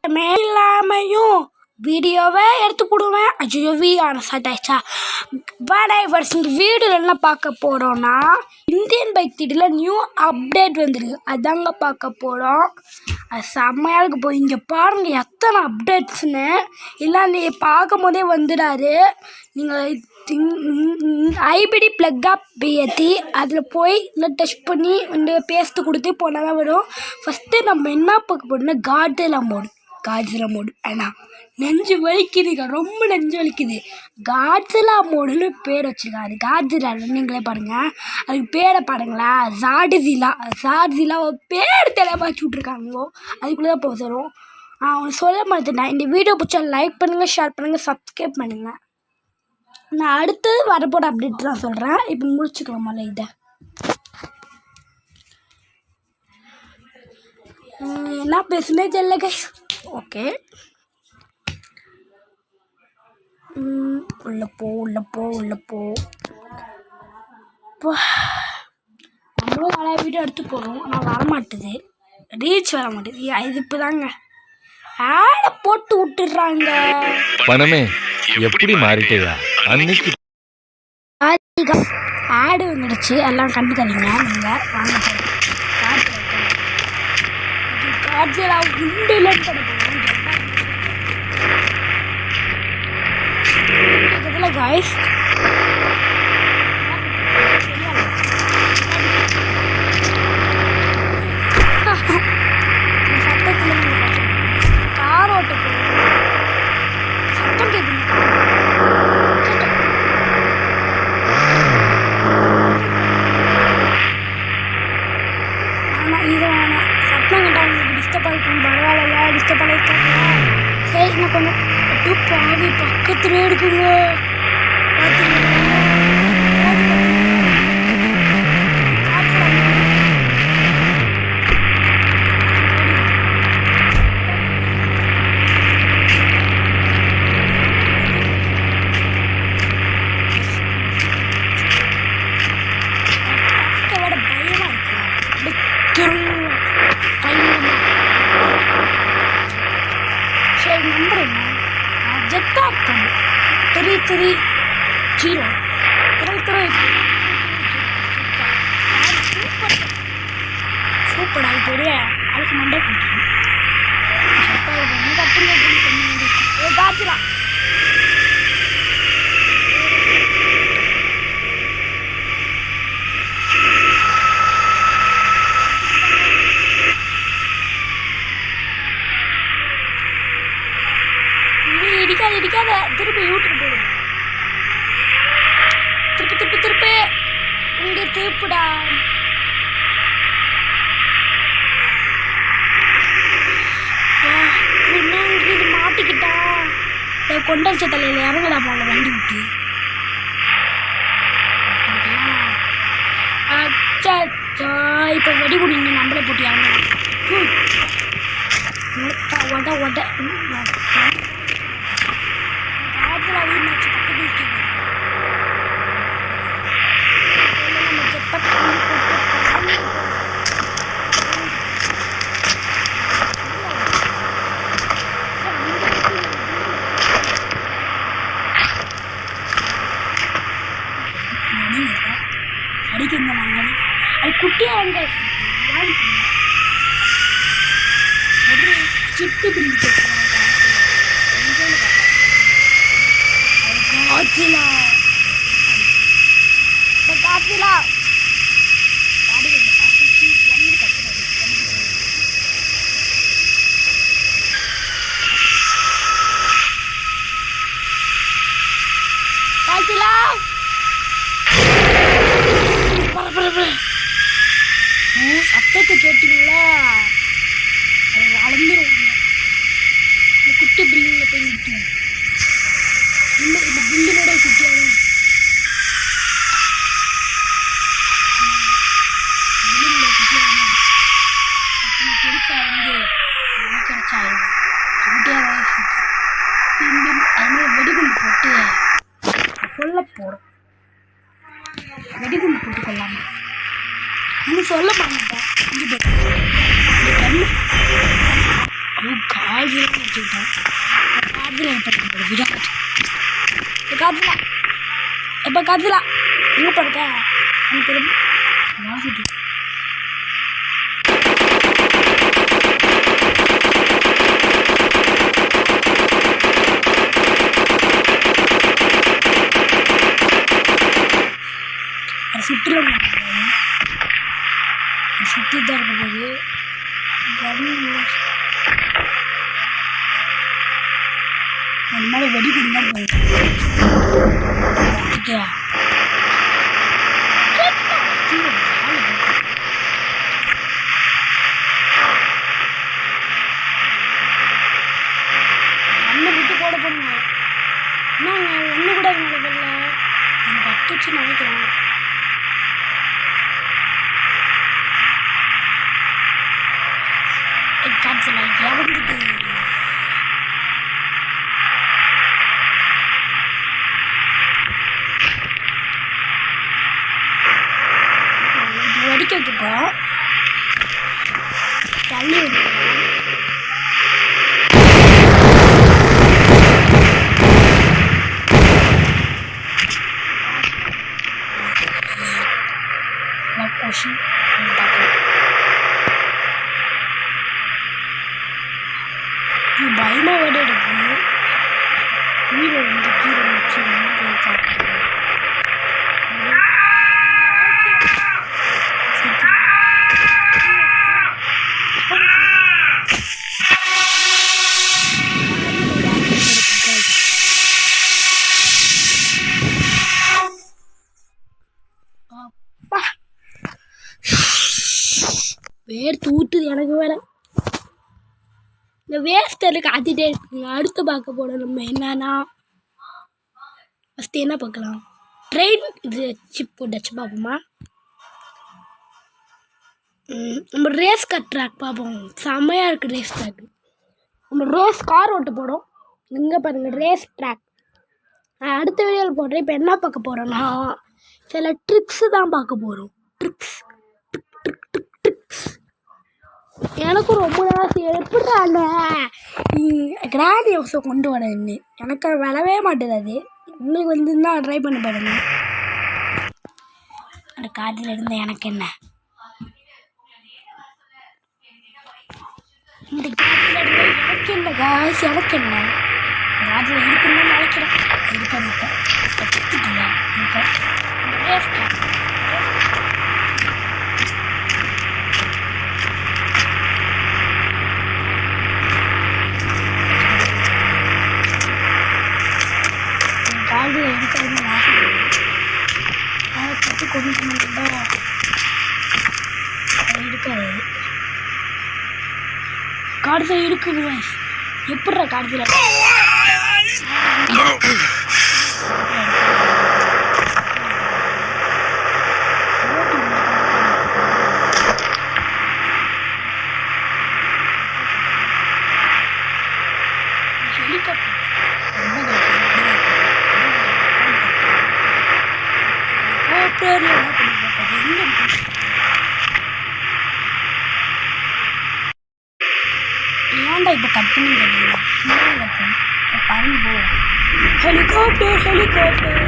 இல்லாமையும் வீடியோவை எடுத்து போடுவேன். ஐயோ ஸ்டார்ட் ஆயிடுச்சா? வணக்கம். இந்த வீடியோவில் என்ன பார்க்க போகிறோன்னா, இந்தியன் பைக் சிட்டியில் நியூ அப்டேட் வந்துருக்கு. அதாங்க பார்க்க போகிறோம். அது செம்மையாக இருக்கு. போய் இங்கே பாருங்கள் எத்தனை அப்டேட்ஸ்னு. இல்லை நீ பார்க்கும் போதே வந்துடாரு. நீங்கள் ஐபிடி ப்ளக் ஏற்றி அதில் போய் இல்லை டெஸ்ட் பண்ணி வந்து பேஸ்ட்டு கொடுத்து போனால் தான் வரும். ஃபஸ்ட்டு நம்ம என்ன பார்க்க போகிறோம்னா காட்ஸிலா மோடு. ஆனால் நெஞ்சு வலிக்குதுங்க, ரொம்ப நெஞ்சு வலிக்குது. காட்ஸிலா மோடுன்னு பேர் வச்சுருக்காரு. காட்ஸிலா நீங்களே பாருங்கள், அதுக்கு பேரை பாருங்களேன். ஜாட்ஸிலா பேர் தெளிவாச்சு விட்ருக்காங்களோ, அதுக்குள்ளே தான் போக தரும். அவனை சொல்ல மாட்டேன். இந்த வீடியோ பிடிச்சா லைக் பண்ணுங்கள், ஷேர் பண்ணுங்கள், சப்ஸ்கிரைப் பண்ணுங்கள். நான் அடுத்து வரப்போகிற அப்டேட் தான் சொல்கிறேன். இப்போ முடிச்சுக்கலாமல்ல இதை. என்ன பேசுனே தெரியல கைஸ். ஓகே, உள்ள போ. நம்மளும் நிறைய வீடியோ எடுத்து போகிறோம், ஆனால் வரமாட்டுது, ரீச் வர மாட்டேது. இது இப்போ தாங்க ஆடை போட்டு விட்டுடுறாங்க. பணமே எப்படி மாறிட்டேயா? அன்னைக்கு ஆடு வந்துடுச்சு, எல்லாம் கண்டுக்காதீங்க. நீங்கள் வாங்க காட்ஸிலா உண்டுலன்னு கிடைக்கல காய்ஸ். சத்தத்தில் கார் ஓட்ட சத்தம் கேட்குது. ஆனால் இது வேணாம், சத்தம் கேட்டால் உங்களுக்கு டிஸ்டர்ப் ஆகிருக்கும். பரவாயில்ல, டிஸ்டர்ப் ஆகிருக்காங்க. சரி, நான் கொஞ்சம் பாவி பக்கத்துலேயே இருக்குங்க. சரி, நம்புறேங்க. ஜெட்டாக் 330 சூப்பர் ஆகிட்டு அதுக்கு மண்டே கொடுத்துருக்கேன். காட்சிலாம் இடிக்காத திருப்பி யூடியூப் போடும். திருப்பி இங்கே திருப்பிடா. இது மாட்டிக்கிட்டா கொண்டடிச்ச தலையில் இறங்கடா போல வண்டி விட்டு. இப்போ வெடி குடிங்க, நம்மளே போட்டு இறங்கலாம். ஒட அடிக்குங்க. நாங்கள் அது குட்டியாக ஒரு சிட்டு பிரிஞ்சு காட்ஸிலா சத்தத்தை கேட்டீங்களா? அது வளர்ந்துரும். இந்த குட்டி பில்டிங்கில் போய் விட்டுரும். இல்லை, இந்த பில்டிங்கோட குட்டியாக பெருசாக வந்து கிடைச்சாயிடும். குட்டியாக அதனால வெடிகுண்டு போட்டு கொல்ல போகிறோம். வெடிகுண்டு போட்டு கொள்ளாமல் இன்னும் சொல்ல மாட்டேன். காஜிலாம் வச்சுக்கிட்டேன். காஜில் இப்போ விடாது. காஜிலா எப்போ காஜிலா எங்கே படுத்த எனக்கு திரும்ப வாசிட்டு அது சுற்றுலா சுற்றி தான் இருக்குது. அந்த மாதிரி வெடி கொண்டு தான் போகுது. அண்ணை விட்டு போட போடுங்க. என்னங்க ஒன்று கூட நடக்கல. எனக்கு பட்டுச்சு நினைக்கிறேன். காய்ச்சல் இறந்துட்டு வெடிக்க வைக்கப்போம். தள்ளி கொஷின் பயமா விட இருக்கு. வீடு வந்து கீழே வச்சு வேர் தூட்டுது எனக்கு வேற. இந்த வேஸ்டர் காத்திட்டே இருக்குங்க. அடுத்து பார்க்க போகிறோம் நம்ம என்னன்னா ஃபஸ்ட்டு என்ன பார்க்கலாம். ட்ரெயின் இது சிப் போட்டாச்சு பார்ப்போமா. நம்ம ரேஸ் கார் ட்ராக் பார்ப்போம். செம்மையாக இருக்குது ரேஸ் ட்ராக். நம்ம ரேஸ் கார் ஓட்ட போகிறோம். இங்கே பாருங்கள் ரேஸ் ட்ராக். நான் அடுத்த வீடியோவில் போடுறேன். இப்போ என்ன பார்க்க போகிறோன்னா சில ட்ரிக்ஸு தான் பார்க்க போகிறோம். ட்ரிக்ஸ் எனக்கும் ரொம்ப ஆசை. எப்படி அந்த கிராண்ட் ஹவுஸை கொண்டு வரேன்னு எனக்கு வரவே மாட்டேது. அது உங்களுக்கு வந்து தான் ட்ரை பண்ணி பாருங்க. அந்த காதில் இருந்த எனக்கு என்ன இந்த காதில் இருந்த எனக்கு என்ன காசு எனக்கு என்ன காதில் இருக்குன்னு நினைக்கிறேன். இருக்க காது எடுக்கிறது அதை பற்றி கொண்டு மட்டும்தான் எடுக்காது. காடுதல் இருக்குது. எப்படிடா காடுதல் ஹெலிகாப்டர் ஏன்டா இப்போ கட் பண்ணி பறந்து போ. ஹெலிகாப்டர் ஹெலிகாப்டர்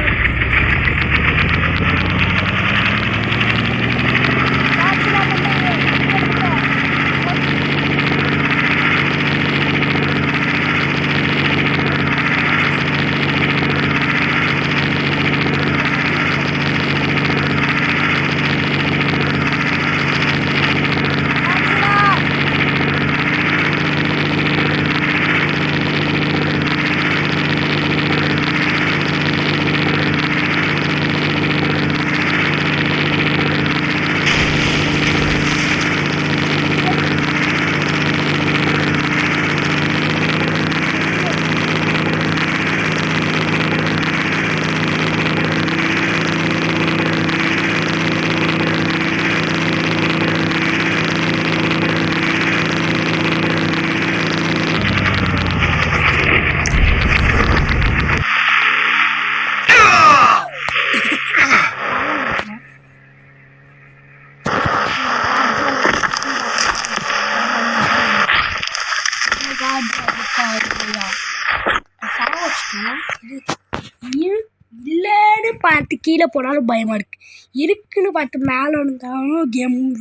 பார்த்து கீழே போனாலும் பயமாக இருக்குது. இருக்குன்னு பார்த்து மேலே இருந்தாலும்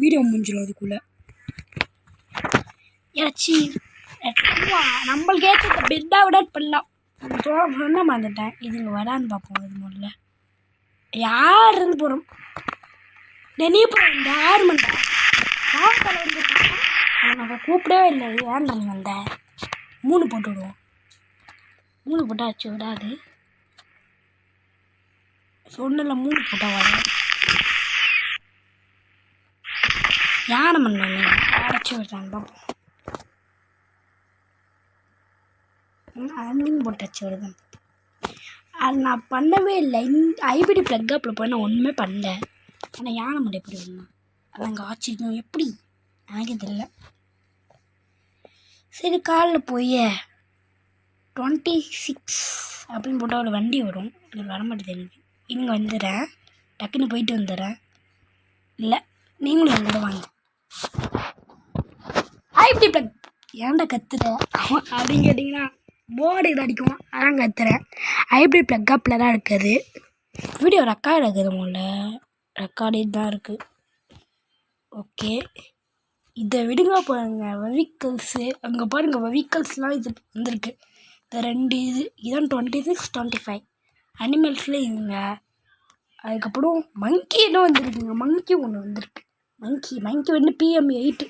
வீடியோ முடிஞ்சிடும் அதுக்குள்ளே. ஏதாச்சும் நம்மளுக்கு ஏற்ற பெட்டா விட பண்ணலாம். சொன்ன மறந்துட்டேன். இதுங்க வரான்னு பார்ப்போம். இது முதல்ல யார் இருந்து போகிறோம் நினைப்போம். இந்த 6 மணி நேரம் யார் தலை வந்து நம்ம கூப்பிடவே இல்லை. ஏன் நாங்கள் வந்த 3 போட்டு விடுவோம். 3 போட்டால் வச்சு விடாது. சொன்னில் 3 போட்டால் வர யானை மண்ணு அடைச்சி விடுறாங்க பார்ப்போம். அன்னிங் போட்டாச்சு வருது. அது நான் பண்ணவே இல்லை. இந்த ஐபிடி ப்ளக்கப்பில் போய் நான் ஒன்றுமே பண்ணல. ஆனால் யானை மண்டை எப்படி வரணும் அது அங்கே ஆச்சரியம். எப்படி எனக்கு தெரியல. சரி காலில் போய் 26 அப்படின்னு போட்டால் ஒரு வண்டி வரும். இது வர மாட்டேது எனக்கு. இங்கே வந்துடுறேன். டக்குன்னு போயிட்டு வந்துடுறேன். இல்லை நீங்களும் எங்களோட வாங்க. ஐபிடி ப்ளக் ஏன்டா கத்துற அப்படின்னு கேட்டிங்கன்னா போர்டு இது அடிக்கும். அதான் கத்துறேன். ஐபிடி ப்ளக்கப்பில் தான் இருக்குது. வீடியோ ரெக்கார்ட் இருக்குது. முதல்ல ரெக்கார்டு தான் இருக்குது. ஓகே இதை விடுங்க. பாருங்க வெஹிக்கல்ஸு அங்கே பாருங்கள். வெஹிக்கல்ஸ்லாம் இது வந்திருக்கு. இந்த 2 இதான் 26 25 அனிமல்ஸில் இதுங்க. அதுக்கப்புறம் மங்கி என்ன வந்துருக்குங்க. மங்கி ஒன்று வந்திருக்கு. மங்கி வந்து PM8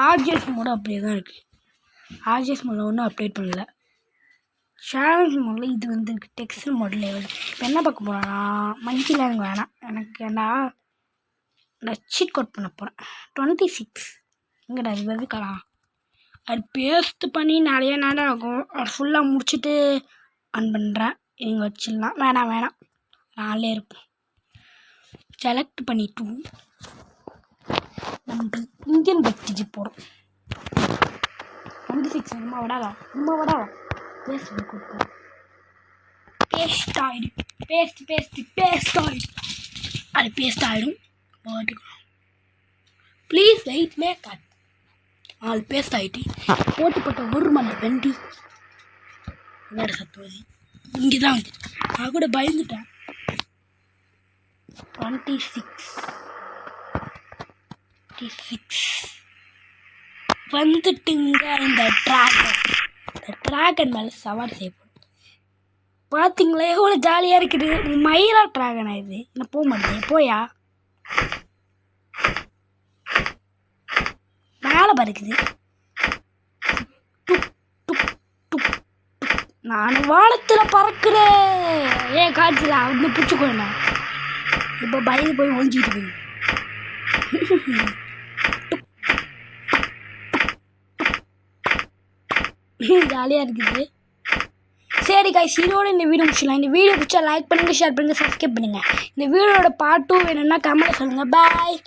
ஆர்ஜிஎஸ் மோடு அப்படியே தான் இருக்குது. ஆர்ஜிஎஸ் மோடில் ஒன்றும் அப்டேட் பண்ணல. சேலஞ்ச் மோடில் இது வந்துருக்கு. டெக்ஸ்ட் மோடில் இப்போ என்ன பார்க்க போகிறேன்னா மங்கியில் எனக்கு வேணாம். எனக்கு ஏன்னா நான் சீட் கோட் பண்ண போகிறேன். 26 எங்கடா இது வெவிக்கலாம். அது பேஸ்ட் பண்ணி நிறைய நேரம் ஆகும். அது ஃபுல்லாக முடிச்சுட்டு ஆன் பண்ணுறேன். இங்கே வச்சிடலாம். வேணாம் 4 இருக்கும். செலக்ட் பண்ணிட்டு நம்ம இந்தியன் பக்திஜி போகிறோம். 26 நம்ம விடாதா பேஸ்ட் பண்ணி கொடுப்போம். பேஸ்ட் ஆகிடும். பேஸ்ட் ஆகிடும். அது பேஸ்ட் ஆகிடும். ப்ளீஸ் வெயிட் மேக்கட் ஆள் பேஸ்ட் ஆகிட்டு போட்டு ஒரு மணி வெண்டி என்னோட சத்துவதி இங்கே தான் வந்து நான் கூட பயந்துட்டேன். 26 வந்துட்டுங்க. இந்த ட்ராகன் மேலே சவாரி செய்யப்படும். பார்த்தீங்களா எவ்வளோ ஜாலியாக இருக்குது. மயிலா ட்ராகனா இது. இன்னும் போக மாட்டேன். போயா மேலே பறக்குது. நான் வானத்தில் பறக்கிறேன். ஏன் காய்ச்சல வந்து பிடிச்சிக்கோண்ணா. இப்போ பயந்து போய் ஒழிஞ்சிட்டு இருக்கு. ஜாலியாக இருக்குது. சரி காய்ஸ் இதோட இந்த வீடியோ முடிச்சிடலாம். இந்த வீடியோ பிடிச்சா லைக் பண்ணுங்கள், ஷேர் பண்ணுங்கள், சப்ஸ்கிரைப் பண்ணுங்கள். இந்த வீடியோட பார்ட் 2 வேணும்னா கமெண்ட் சொல்லுங்கள். பாய்.